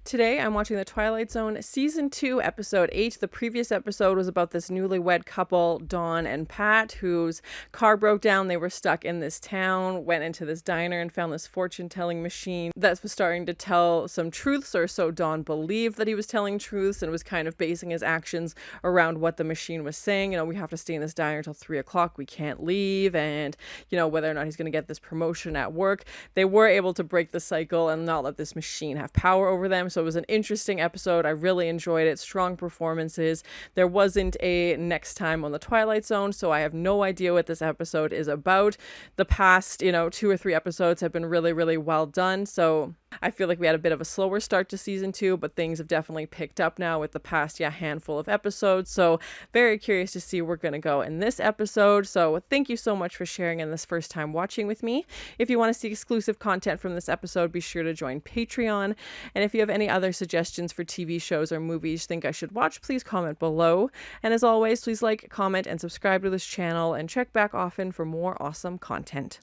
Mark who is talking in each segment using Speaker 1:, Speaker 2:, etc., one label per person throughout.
Speaker 1: Today I'm watching the Twilight Zone Season 2, Episode 8. The previous episode was about this newlywed couple, Dawn and Pat, whose car broke down. They were stuck in this town, went into this diner and found this fortune-telling machine that was starting to tell some truths, or so Dawn believed that he was telling truths, and was kind of basing his actions around what the machine was saying. You know, we have to stay in this diner until 3 o'clock. We can't leave. And, you know, whether or not he's going to get this promotion at work. They were able to break the cycle and not let this machine have power over them. So it was an interesting episode. I really enjoyed it. Strong performances. There wasn't a next time on the Twilight Zone, so I have no idea what this episode is about. The past, 2 or 3 episodes have been really, really well done. So I feel like we had a bit of a slower start to season 2, but things have definitely picked up now with the past handful of episodes. So very curious to see where we're going to go in this episode. So thank you so much for sharing in this first time watching with me. If you want to see exclusive content from this episode, be sure to join Patreon. And if you have any other suggestions for TV shows or movies you think I should watch, please comment below. And as always, please like, comment, and subscribe to this channel, and check back often for more awesome content.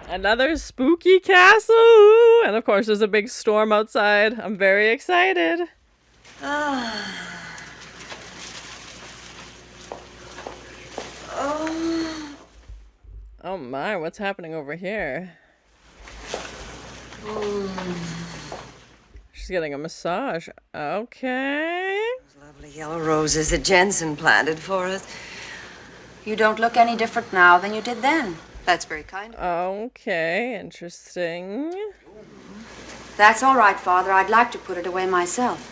Speaker 1: Another spooky castle! And of course there's a big storm outside. I'm very excited. Oh my, what's happening over here? She's getting a massage. Okay.
Speaker 2: Those lovely yellow roses that Jensen planted for us. You don't look any different now than you did then. That's very kind of you.
Speaker 1: Okay, interesting.
Speaker 2: That's all right, Father. I'd like to put it away myself.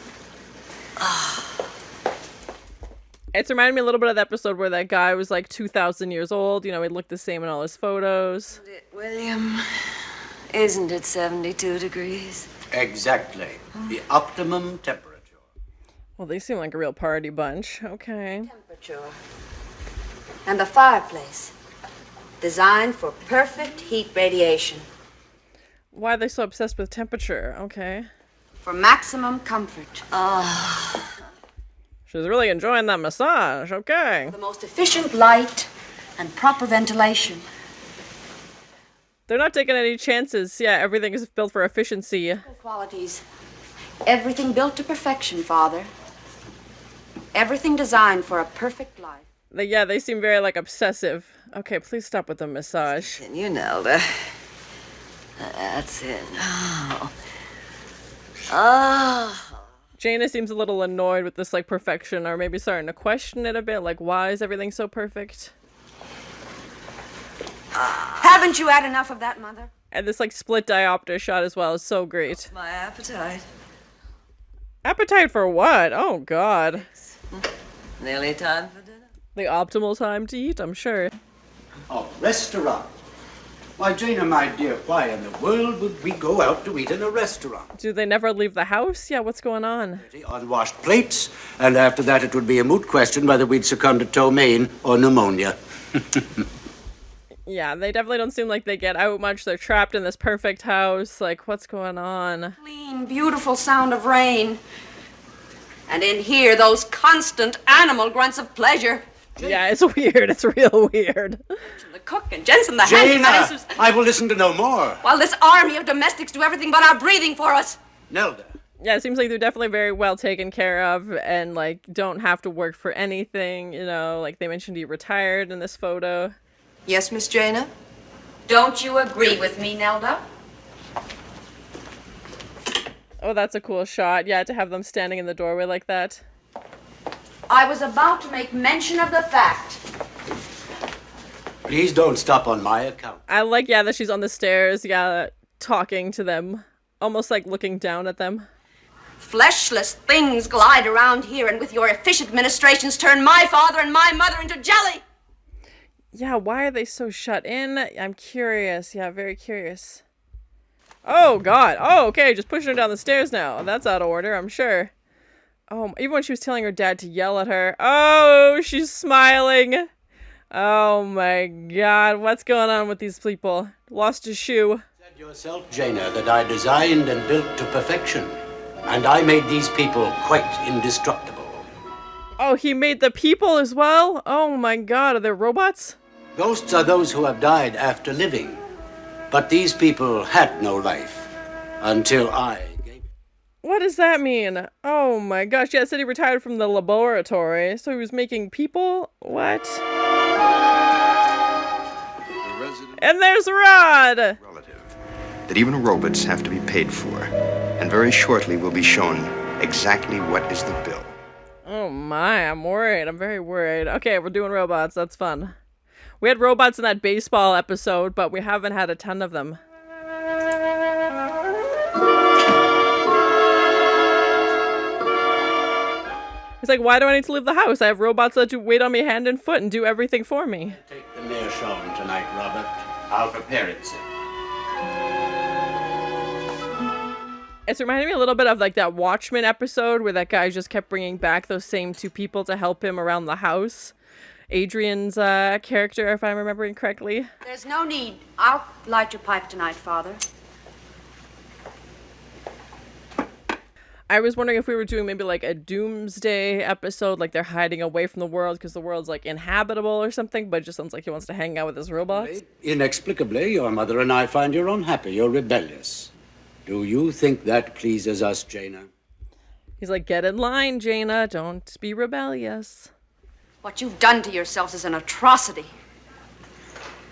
Speaker 1: It's reminding me a little bit of the episode where that guy was like 2,000 years old. You know, he looked the same in all his photos.
Speaker 2: Isn't it, William? Isn't it 72 degrees?
Speaker 3: Exactly. The optimum temperature.
Speaker 1: Well, they seem like a real party bunch. Okay.
Speaker 2: Temperature. And the fireplace. Designed for perfect heat radiation.
Speaker 1: Why are they so obsessed with temperature? Okay.
Speaker 2: For maximum comfort.
Speaker 1: She's really enjoying that massage. Okay.
Speaker 2: The most efficient light and proper ventilation.
Speaker 1: They're not taking any chances. Yeah, everything is built for efficiency.
Speaker 2: Qualities. Everything built to perfection, Father. Everything designed for a perfect life.
Speaker 1: They seem very, obsessive. Okay, please stop with the massage.
Speaker 2: And you know, that's it.
Speaker 1: Jana seems a little annoyed with this, perfection, or maybe starting to question it a bit. Why is everything so perfect?
Speaker 2: Haven't you had enough of that, Mother?
Speaker 1: And this, split diopter shot as well is so great.
Speaker 2: My appetite.
Speaker 1: Appetite for what? Oh, God.
Speaker 2: Nearly time for dinner.
Speaker 1: The optimal time to eat, I'm sure.
Speaker 3: A restaurant. Why, Jana, my dear, why in the world would we go out to eat in a restaurant?
Speaker 1: Do they never leave the house? Yeah, what's going on?
Speaker 3: Unwashed plates, and after that it would be a moot question whether we'd succumb to ptomaine or pneumonia.
Speaker 1: Yeah, they definitely don't seem like they get out much. They're trapped in this perfect house. What's going on?
Speaker 2: Clean, beautiful sound of rain. And in here, those constant animal grunts of pleasure.
Speaker 1: Yeah, it's weird. It's real weird.
Speaker 2: The cook and Jensen, the
Speaker 3: Jana,
Speaker 2: handy
Speaker 3: I will listen to no more.
Speaker 2: While this army of domestics do everything but our breathing for us.
Speaker 3: Nelda.
Speaker 1: Yeah, it seems like they're definitely very well taken care of and, don't have to work for anything, they mentioned he retired in this photo.
Speaker 2: Yes, Miss Jana? Don't you agree with me, Nelda?
Speaker 1: Oh, that's a cool shot. Yeah, to have them standing in the doorway like that.
Speaker 2: I was about to make mention of the fact.
Speaker 3: Please don't stop on my account.
Speaker 1: I that she's on the stairs, talking to them. Almost looking down at them.
Speaker 2: Fleshless things glide around here, and with your efficient ministrations turn my father and my mother into jelly.
Speaker 1: Yeah, why are they so shut in? I'm curious. Yeah, very curious. Oh, God. Oh, okay, just pushing her down the stairs now. That's out of order, I'm sure. Oh, even when she was telling her dad to yell at her. Oh, she's smiling. Oh, my God. What's going on with these people? Lost his shoe.
Speaker 3: Said yourself, Jana, that I designed and built to perfection. And I made these people quite indestructible.
Speaker 1: Oh, he made the people as well? Oh, my God. Are they robots?
Speaker 3: Ghosts are those who have died after living. But these people had no life until I gave it.
Speaker 1: What does that mean? Oh my gosh, yeah, it said he retired from the laboratory, so he was making people? What? And there's Rod!
Speaker 4: Relative. That even robots have to be paid for. And very shortly we'll be shown exactly what is the bill.
Speaker 1: Oh my, I'm worried. I'm very worried. Okay, we're doing robots. That's fun. We had robots in that baseball episode, but we haven't had a ton of them. It's like, why do I need to leave the house? I have robots that do wait on me hand and foot and do everything for me.
Speaker 3: Take the meerschaum tonight, Robert.
Speaker 5: I'll prepare it, sir.
Speaker 1: It's reminding me a little bit of like that Watchmen episode where that guy just kept bringing back those same two people to help him around the house. Adrian's character, if I'm remembering correctly.
Speaker 2: There's no need. I'll light your pipe tonight, Father.
Speaker 1: I was wondering if we were doing maybe like a doomsday episode, like they're hiding away from the world because the world's like inhabitable or something, but it just sounds like he wants to hang out with his robots.
Speaker 3: Inexplicably, your mother and I find you're unhappy, you're rebellious. Do you think that pleases us, Jana?
Speaker 1: He's like, get in line, Jana. Don't be rebellious.
Speaker 2: What you've done to yourselves is an atrocity.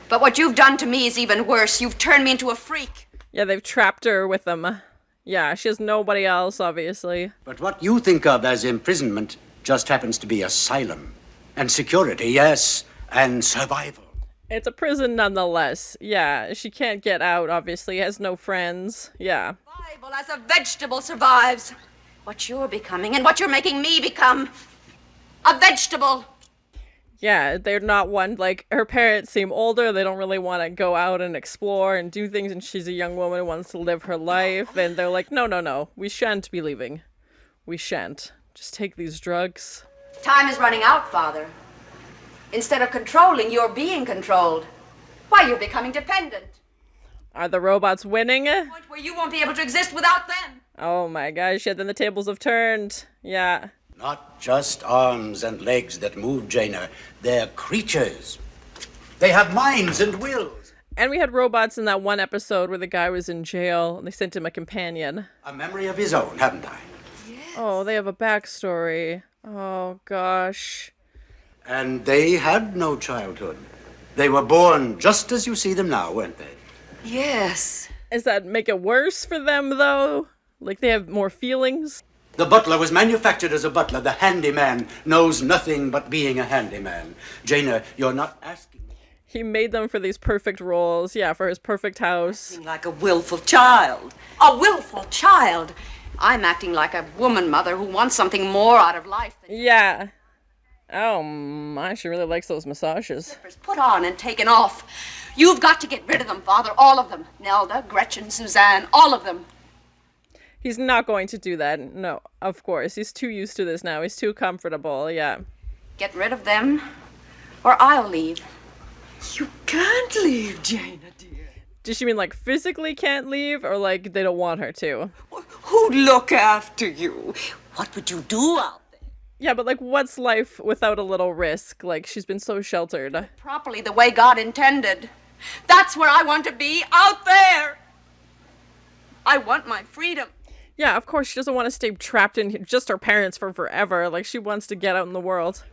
Speaker 2: But what you've done to me is even worse. You've turned me into a freak.
Speaker 1: Yeah, they've trapped her with them. Yeah, she has nobody else, obviously.
Speaker 3: But what you think of as imprisonment just happens to be asylum. And security, yes, and survival.
Speaker 1: It's a prison nonetheless. Yeah, she can't get out, obviously. Has no friends. Yeah.
Speaker 2: Survival as a vegetable survives. What you're becoming and what you're making me become. A vegetable.
Speaker 1: Yeah, they're not one, like, her parents seem older, they don't really want to go out and explore and do things, and she's a young woman who wants to live her life, and they're like, no, we shan't be leaving. We shan't. Just take these drugs.
Speaker 2: Time is running out, Father. Instead of controlling, you're being controlled. Why, you're becoming dependent.
Speaker 1: Are the robots winning?
Speaker 2: To the point where you won't be able to exist without them.
Speaker 1: Oh my gosh, yeah, then the tables have turned. Yeah.
Speaker 3: Not just arms and legs that move, Jana. They're creatures. They have minds and wills.
Speaker 1: And we had robots in that one episode where the guy was in jail and they sent him a companion.
Speaker 3: A memory of his own, haven't I?
Speaker 1: Oh, they have a backstory. Oh gosh.
Speaker 3: And they had no childhood. They were born just as you see them now, weren't they?
Speaker 2: Yes.
Speaker 1: Does that make it worse for them, though? Like they have more feelings?
Speaker 3: The butler was manufactured as a butler. The handyman knows nothing but being a handyman. Jana, you're not asking me.
Speaker 1: He made them for these perfect roles. Yeah, for his perfect house.
Speaker 2: Acting like a willful child. A willful child? I'm acting like a woman mother who wants something more out of life than
Speaker 1: Yeah. Oh my, she really likes those massages.
Speaker 2: slippers put on and taken off. You've got to get rid of them, Father. All of them. Nelda, Gretchen, Suzanne, all of them.
Speaker 1: He's not going to do that. No, of course. He's too used to this now. He's too comfortable. Yeah.
Speaker 2: Get rid of them, or I'll leave.
Speaker 6: You can't leave, Jana, dear.
Speaker 1: Does she mean like physically can't leave or like they don't want her to?
Speaker 6: Who'd look after you? What would you do out there?
Speaker 1: Yeah, but like what's life without a little risk? Like she's been so sheltered.
Speaker 2: Properly the way God intended. That's where I want to be, out there. I want my freedom.
Speaker 1: Yeah, of course she doesn't want to stay trapped in just her parents for forever. Like she wants to get out in the world.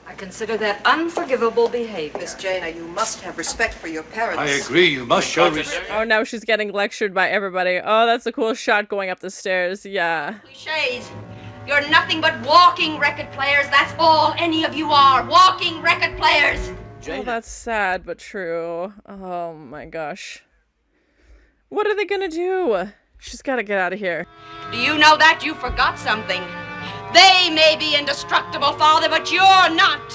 Speaker 7: I consider that unforgivable behavior.
Speaker 6: Miss Jana, you must have respect for your parents.
Speaker 5: I agree, you must show respect.
Speaker 1: Oh, now she's getting lectured by everybody. Oh, that's a cool shot going up the stairs. Yeah.
Speaker 2: Cliches. You're nothing but walking record players. That's all any of you are. Walking record players.
Speaker 1: Oh, that's sad but true. Oh my gosh. What are they gonna do? She's gotta get out of here.
Speaker 2: Do you know that you forgot something? They may be indestructible, Father, but you're not.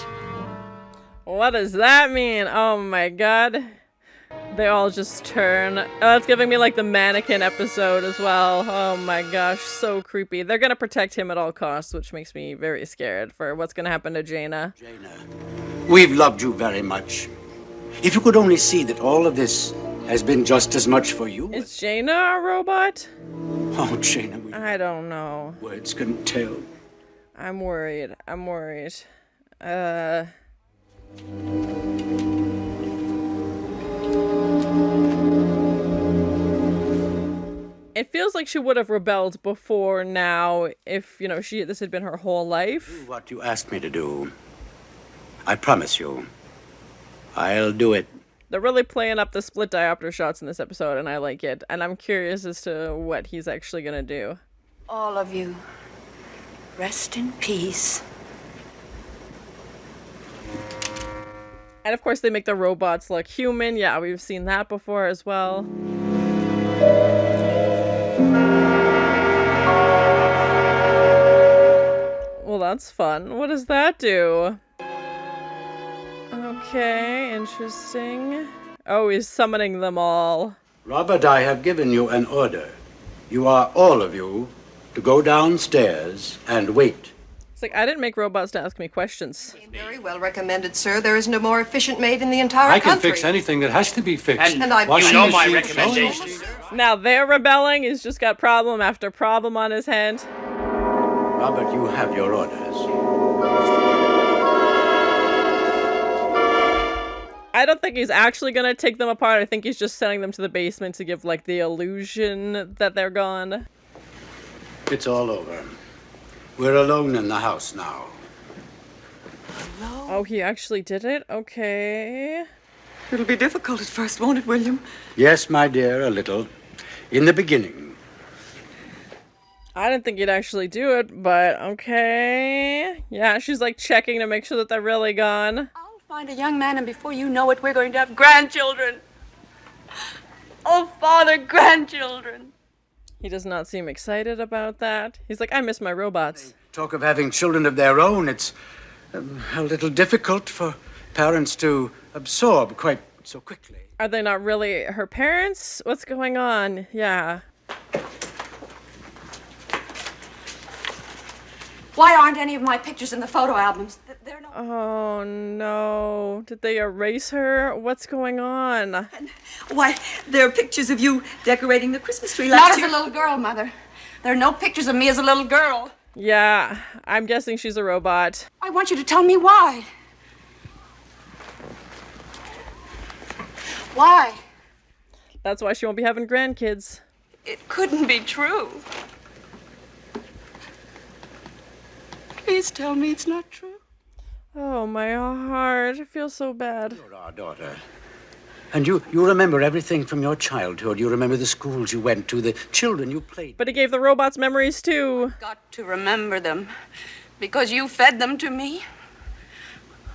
Speaker 1: What does that mean? Oh my god. They all just turn. Oh, that's giving me like the mannequin episode as well. Oh my gosh, so creepy. They're gonna protect him at all costs, which makes me very scared for what's gonna happen to Jana.
Speaker 3: Jana, we've loved you very much. If you could only see that all of this has been just as much for you.
Speaker 1: Is Jana a robot?
Speaker 3: Oh, Jana,
Speaker 1: I don't know.
Speaker 3: words can tell.
Speaker 1: I'm worried. It feels like she would have rebelled before now if, you know, this had been her whole life.
Speaker 3: Do what you asked me to do. I promise you. I'll do it.
Speaker 1: They're really playing up the split diopter shots in this episode, and I like it. And I'm curious as to what he's actually gonna do.
Speaker 2: All of you, rest in peace.
Speaker 1: And of course they make the robots look human. Yeah, we've seen that before as well. Well, that's fun. What does that do? Okay, interesting. Oh, he's summoning them all.
Speaker 3: Robert, I have given you an order. You are, all of you, to go downstairs and wait.
Speaker 1: It's like, I didn't make robots to ask me questions.
Speaker 8: Very well recommended, sir. There isn't a more efficient maid in the entire
Speaker 5: I can
Speaker 8: country.
Speaker 5: fix anything that has to be fixed.
Speaker 8: And I-
Speaker 5: Washing
Speaker 8: you know
Speaker 5: machine,
Speaker 8: my
Speaker 5: recommendation.
Speaker 1: Now they're rebelling. He's just got problem after problem on his hand.
Speaker 3: Robert, you have your orders.
Speaker 1: I don't think he's actually gonna take them apart. I think he's just sending them to the basement to give, like, the illusion that they're gone.
Speaker 3: It's all over. We're alone in the house now.
Speaker 1: Oh, he actually did it? Okay.
Speaker 6: It'll be difficult at first, won't it, William?
Speaker 3: Yes, my dear, a little. In the beginning.
Speaker 1: I didn't think he'd actually do it, but okay. Yeah, she's, like, checking to make sure that they're really gone.
Speaker 8: I'll find a young man, and before you know it, we're going to have grandchildren. Oh, Father, grandchildren.
Speaker 1: He does not seem excited about that. He's like, I miss my robots.
Speaker 3: Talk of having children of their own. It's a little difficult for parents to absorb quite so quickly.
Speaker 1: Are they not really her parents? What's going on? Yeah.
Speaker 2: Why aren't any of my pictures in the photo albums? They're no...
Speaker 1: Oh, no. Did they erase her? What's going on?
Speaker 6: Why, there are pictures of you decorating the Christmas tree
Speaker 2: Not
Speaker 6: last
Speaker 2: as
Speaker 6: year.
Speaker 2: a little girl, Mother. There are no pictures of me as a little girl.
Speaker 1: Yeah, I'm guessing she's a robot.
Speaker 2: I want you to tell me why. Why?
Speaker 1: That's why she won't be having grandkids.
Speaker 6: It couldn't be true. Please tell me it's not true.
Speaker 1: Oh, my heart. I feel so bad.
Speaker 3: You're our daughter. And you remember everything from your childhood. You remember the schools you went to, the children you played.
Speaker 1: But he gave the robots memories, too.
Speaker 2: Got to remember them because you fed them to me.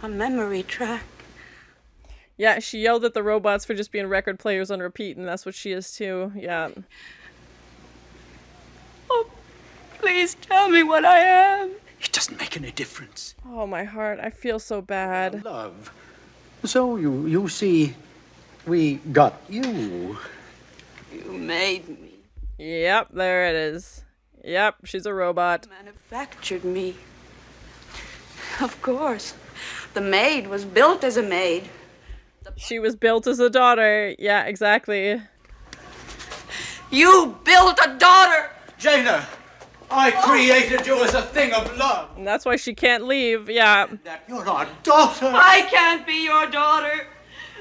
Speaker 2: A memory track.
Speaker 1: Yeah, she yelled at the robots for just being record players on repeat, and that's what she is, too. Yeah.
Speaker 6: Oh, please tell me what I am.
Speaker 3: It doesn't make any difference.
Speaker 1: Oh, my heart. I feel so bad.
Speaker 3: Love. So you see, we got you.
Speaker 6: You made me.
Speaker 1: Yep, there it is. Yep, she's a robot.
Speaker 2: Manufactured me. Of course. The maid was built as a maid.
Speaker 1: She was built as a daughter. Yeah, exactly.
Speaker 2: You built a daughter!
Speaker 3: Jana, I created you as a thing of love.
Speaker 1: And that's why she can't leave. Yeah.
Speaker 3: That you're our daughter.
Speaker 6: I can't be your daughter.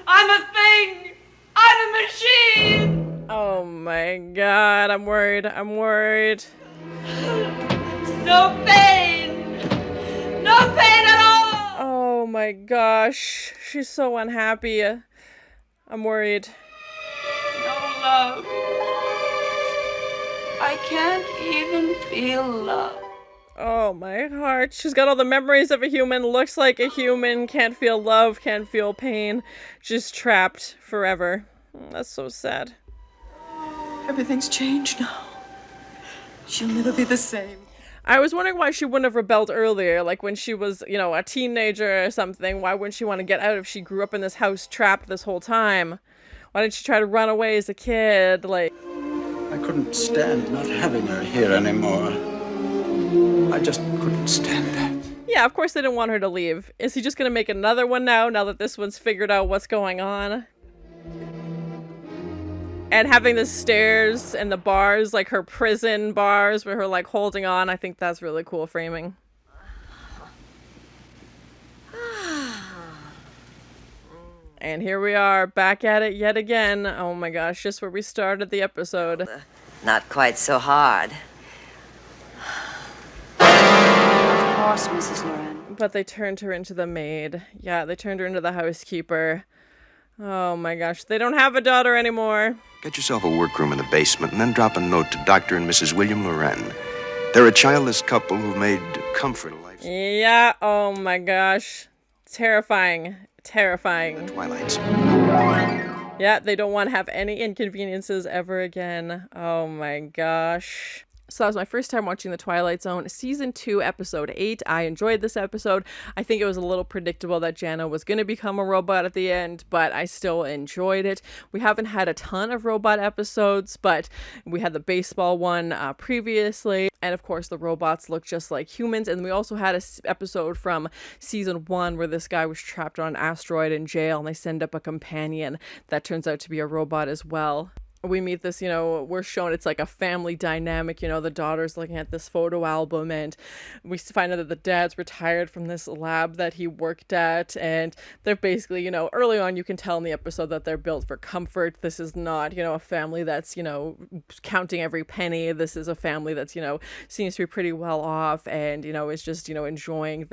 Speaker 6: I'm a thing. I'm a machine.
Speaker 1: Oh my god, I'm worried. I'm worried.
Speaker 6: No pain. No pain at all.
Speaker 1: Oh my gosh. She's so unhappy. I'm worried.
Speaker 6: No love. I can't even feel love.
Speaker 1: Oh my heart. She's got all the memories of a human, looks like a human, can't feel love, can't feel pain. Just trapped forever. That's so sad.
Speaker 6: Everything's changed now. She'll never be the same.
Speaker 1: I was wondering why she wouldn't have rebelled earlier, like when she was, you know, a teenager or something. Why wouldn't she want to get out if she grew up in this house trapped this whole time? Why didn't she try to run away as a kid? Like,
Speaker 3: I couldn't stand not having her here anymore. I just couldn't stand that.
Speaker 1: yeah, of course they didn't want her to leave. Is he just gonna make another one now that this one's figured out what's going on? And having the stairs and the bars, like her prison bars, where her like holding on, I think that's really cool framing. And here we are, back at it yet again. Oh my gosh, just where we started the episode.
Speaker 2: Not quite so hard. Of course, Mrs. Loren.
Speaker 1: But they turned her into the maid. Yeah, they turned her into the housekeeper. Oh my gosh, they don't have a daughter anymore.
Speaker 4: Get yourself a workroom in the basement and then drop a note to Dr. and Mrs. William Loren. They're a childless couple who've made comfort a life.
Speaker 1: Yeah, oh my gosh. Terrifying. Terrifying.
Speaker 4: Twilight Zone.
Speaker 1: Yeah, they don't want to have any inconveniences ever again. Oh my gosh. So that was my first time watching The Twilight Zone, Season 2, Episode 8. I enjoyed this episode. I think it was a little predictable that Jana was going to become a robot at the end, but I still enjoyed it. We haven't had a ton of robot episodes, but we had the baseball one previously. And of course, the robots look just like humans. And we also had an episode from Season 1 where this guy was trapped on an asteroid in jail, and they send up a companion that turns out to be a robot as well. We meet this, we're shown it's like a family dynamic, the daughter's looking at this photo album, and we find out that the dad's retired from this lab that he worked at, and they're basically, early on you can tell in the episode that they're built for comfort. This is not, a family that's, counting every penny. This is a family that's, seems to be pretty well off, and, is just, enjoying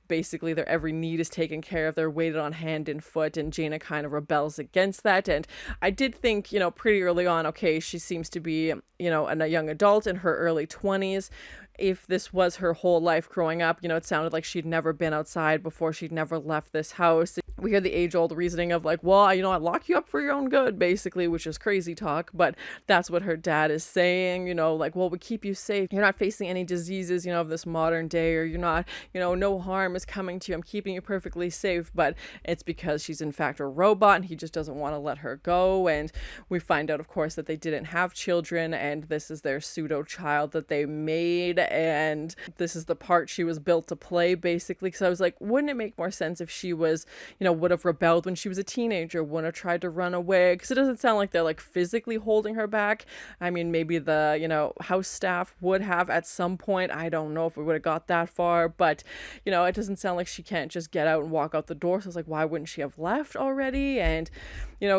Speaker 1: basically their every need is taken care of. They're waited on hand and foot, and Jana kind of rebels against that. And I did think, pretty early on, okay, she seems to be, a young adult in her early 20s. If this was her whole life growing up, it sounded like she'd never been outside before, she'd never left this house. We hear the age-old reasoning of like, well, I'd lock you up for your own good, basically, which is crazy talk, but that's what her dad is saying, like, well, we keep you safe. You're not facing any diseases, of this modern day, or you're not, no harm is coming to you. I'm keeping you perfectly safe, but it's because she's in fact a robot, and he just doesn't want to let her go. And we find out, of course, that they didn't have children, and this is their pseudo-child that they made, and this is the part she was built to play, basically. So I was like, wouldn't it make more sense if she was, would have rebelled when she was a teenager, wouldn't have tried to run away? Because it doesn't sound like they're like physically holding her back. I mean, maybe the, house staff would have at some point. I don't know if we would have got that far, but, it doesn't sound like she can't just get out and walk out the door. So I was like, why wouldn't she have left already? And,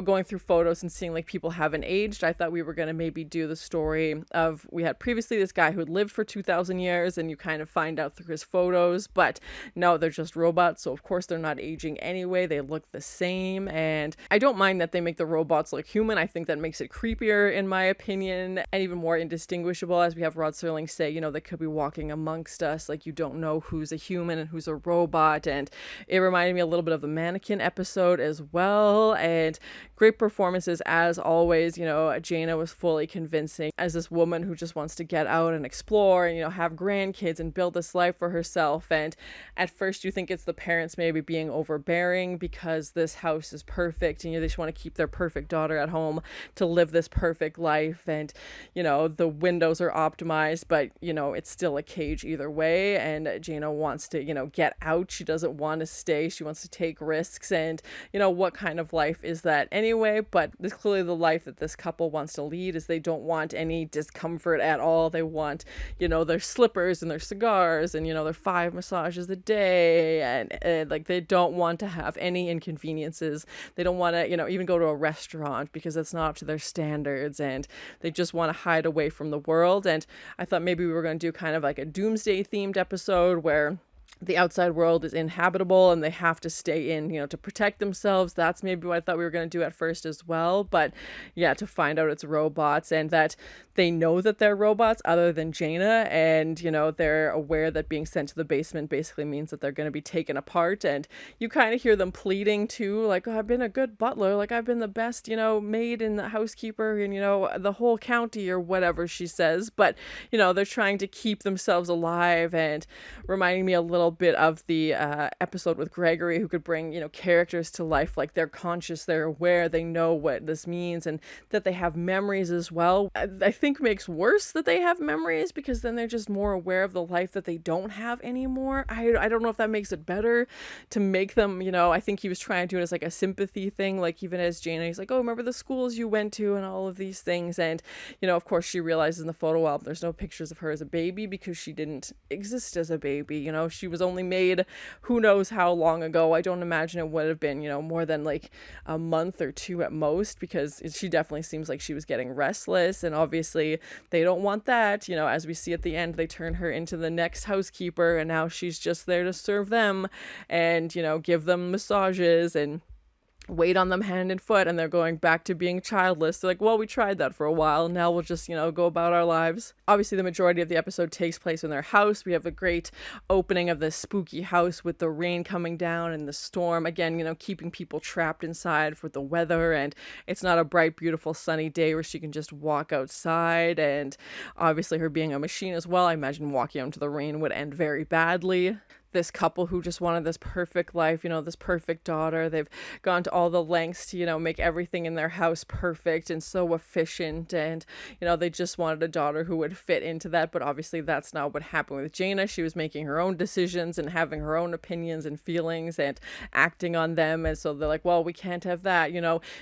Speaker 1: going through photos and seeing like people haven't aged, I thought we were going to maybe do the story of, we had previously this guy who had lived for 2,000 years, and you kind of find out through his photos, but no, they're just robots. So of course they're not aging anyway. They look the same. And I don't mind that they make the robots look human. I think that makes it creepier, in my opinion, and even more indistinguishable, as we have Rod Serling say, they could be walking amongst us. Like, you don't know who's a human and who's a robot. And it reminded me a little bit of the Mannequin episode as well. And great performances as always. Jana was fully convincing as this woman who just wants to get out and explore and, have grandkids and build this life for herself. And at first you think it's the parents maybe being overbearing because this house is perfect, and they just want to keep their perfect daughter at home to live this perfect life. And, the windows are optimized, but, it's still a cage either way. And Jana wants to, get out. She doesn't want to stay. She wants to take risks. And, what kind of life is that anyway? But this clearly the life that this couple wants to lead is they don't want any discomfort at all. They want, their slippers and their cigars and, their 5 massages a day. And like, they don't want to have any inconveniences. They don't want to, even go to a restaurant because that's not up to their standards. And they just want to hide away from the world. And I thought maybe we were going to do kind of like a doomsday themed episode where the outside world is inhabitable and they have to stay in, to protect themselves. That's maybe what I thought we were going to do at first as well. But yeah, to find out it's robots and that they know that they're robots other than Jana. And, they're aware that being sent to the basement basically means that they're going to be taken apart. And you kind of hear them pleading too, like, oh, I've been a good butler. Like, I've been the best, maid and the housekeeper and, the whole county or whatever she says. But, they're trying to keep themselves alive, and reminding me a little bit of the episode with Gregory, who could bring characters to life. Like, they're conscious, they're aware, they know what this means, and that they have memories as well. I think makes worse that they have memories, because then they're just more aware of the life that they don't have anymore. I don't know if that makes it better to make them, I think he was trying to do it as like a sympathy thing, like even as Jana, he's like, oh, remember the schools you went to and all of these things. And of course she realizes in the photo album there's no pictures of her as a baby because she didn't exist as a baby. She was was only made who knows how long ago. I don't imagine it would have been, more than like a month or two at most, because she definitely seems like she was getting restless, and obviously they don't want that. As we see at the end, they turn her into the next housekeeper, and now she's just there to serve them and, give them massages and wait on them hand and foot, and they're going back to being childless. They're like, well, we tried that for a while. Now we'll just, go about our lives. Obviously, the majority of the episode takes place in their house. We have a great opening of this spooky house with the rain coming down and the storm. Again, keeping people trapped inside for the weather. And it's not a bright, beautiful, sunny day where she can just walk outside. And obviously, her being a machine as well, I imagine walking out into the rain would end very badly. This couple who just wanted this perfect life, this perfect daughter. They've gone to all the lengths to, make everything in their house perfect and so efficient. And, they just wanted a daughter who would fit into that. But obviously that's not what happened with Jana. She was making her own decisions and having her own opinions and feelings and acting on them. And so they're like, well, we can't have that.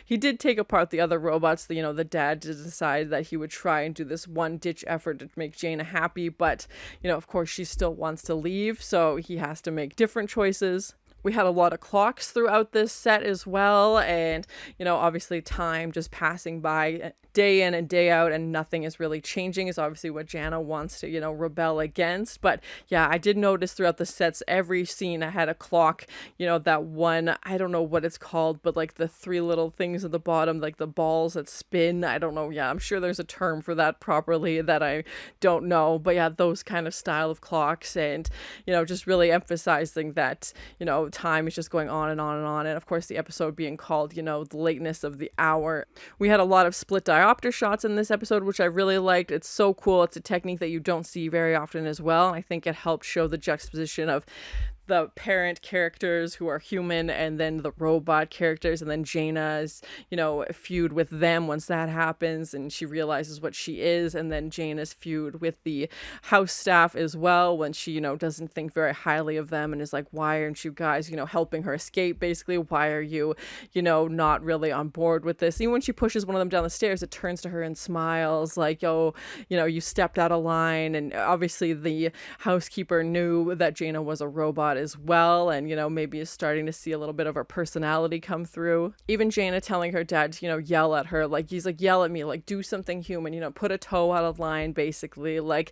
Speaker 1: He did take apart the other robots. The dad did decide that he would try and do this one ditch effort to make Jana happy. But, of course, she still wants to leave. So he has to make different choices. We had a lot of clocks throughout this set as well, and obviously time just passing by day in and day out, and nothing is really changing is obviously what Jana wants to rebel against. But yeah, I did notice throughout the sets, every scene I had a clock, that one, I don't know what it's called, but like the three little things at the bottom, like the balls that spin. I don't know. Yeah, I'm sure there's a term for that properly that I don't know, but yeah, those kind of style of clocks, and just really emphasizing that time is just going on and on and on. And of course, the episode being called the lateness of the hour. We had a lot of split diopter shots in this episode, which I really liked. It's so cool. It's a technique that you don't see very often as well, and I think it helped show the juxtaposition of the parent characters who are human, and then the robot characters, and then Jana's, feud with them once that happens and she realizes what she is, and then Jana's feud with the house staff as well when she, doesn't think very highly of them and is like, why aren't you guys, helping her escape, basically? Why are you, not really on board with this? Even when she pushes one of them down the stairs, it turns to her and smiles like, oh, you stepped out of line. And obviously the housekeeper knew that Jana was a robot as well, and maybe is starting to see a little bit of her personality come through. Even Jana telling her dad to yell at her, like he's like, yell at me, like do something human, put a toe out of line, basically, like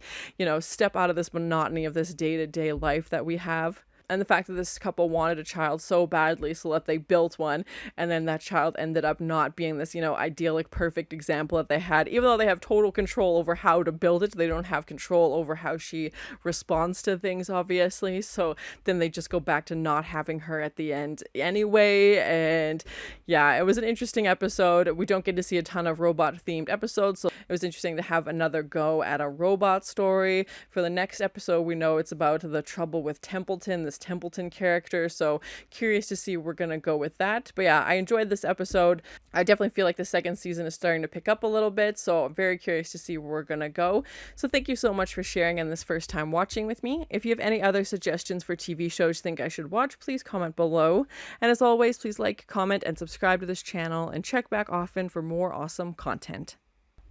Speaker 1: step out of this monotony of this day-to-day life that we have. And the fact that this couple wanted a child so badly so that they built one, and then that child ended up not being this, idyllic, perfect example that they had. Even though they have total control over how to build it, they don't have control over how she responds to things, obviously. So then they just go back to not having her at the end anyway. And yeah, it was an interesting episode. We don't get to see a ton of robot-themed episodes, so it was interesting to have another go at a robot story. For the next episode, we know it's about the trouble with Templeton, this Templeton character, so curious to see where we're gonna go with that. But yeah, I enjoyed this episode. I definitely feel like the second season is starting to pick up a little bit, so I'm very curious to see where we're gonna go. So thank you so much for sharing and this first time watching with me. If you have any other suggestions for TV shows you think I should watch, please comment below. And as always, please like, comment, and subscribe to this channel, and check back often for more awesome content.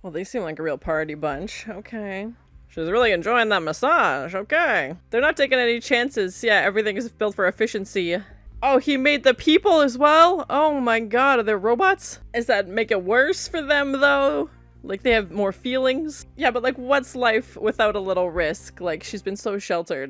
Speaker 1: Well, they seem like a real party bunch. Okay. She's really enjoying that massage. Okay. They're not taking any chances. Yeah, everything is built for efficiency. Oh, he made the people as well? Oh my god, are they robots? Does that make it worse for them, though? Like, they have more feelings? Yeah, but like, what's life without a little risk? Like, she's been so sheltered.